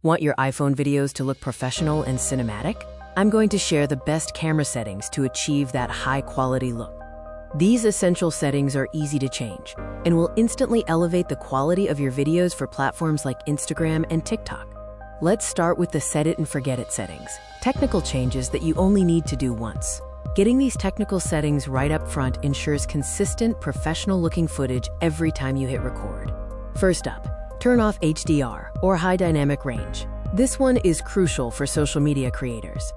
Want your iPhone videos to look professional and cinematic? I'm going to share the best camera settings to achieve that high-quality look. These essential settings are easy to change and will instantly elevate the quality of your videos for platforms like Instagram and TikTok. Let's start with the set it and forget it settings, technical changes that you only need to do once. Getting these technical settings right up front ensures consistent, professional-looking footage every time you hit record. First up, turn off HDR, or high dynamic range. This one is crucial for social media creators.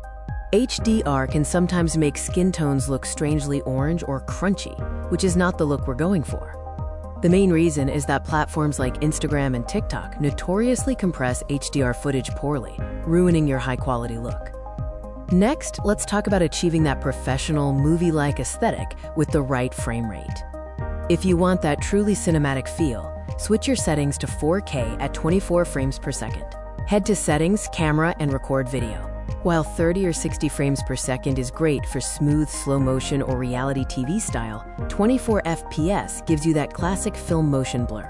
HDR can sometimes make skin tones look strangely orange or crunchy, which is not the look we're going for. The main reason is that platforms like Instagram and TikTok notoriously compress HDR footage poorly, ruining your high-quality look. Next, let's talk about achieving that professional, movie-like aesthetic with the right frame rate. If you want that truly cinematic feel, switch your settings to 4K at 24 frames per second. Head to Settings, Camera, and Record Video. While 30 or 60 frames per second is great for smooth, slow motion, or reality TV style, 24 FPS gives you that classic film motion blur.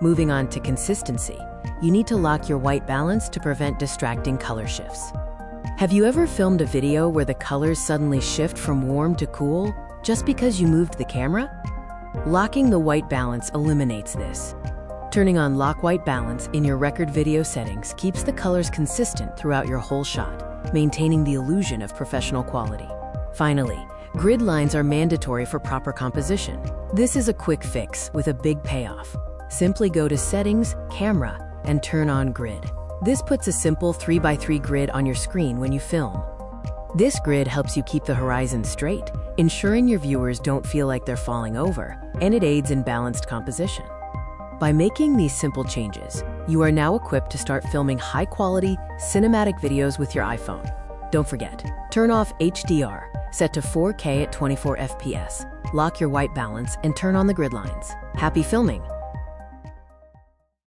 Moving on to consistency, you need to lock your white balance to prevent distracting color shifts. Have you ever filmed a video where the colors suddenly shift from warm to cool just because you moved the camera? Locking the white balance eliminates this. Turning on Lock White Balance in your record video settings keeps the colors consistent throughout your whole shot, maintaining the illusion of professional quality. Finally, grid lines are mandatory for proper composition. This is a quick fix with a big payoff. Simply go to Settings, Camera, and turn on Grid. This puts a simple 3x3 grid on your screen when you film. This grid helps you keep the horizon straight, ensuring your viewers don't feel like they're falling over, and it aids in balanced composition. By making these simple changes, you are now equipped to start filming high-quality, cinematic videos with your iPhone. Don't forget, turn off HDR, set to 4K at 24 FPS, lock your white balance, and turn on the grid lines. Happy filming!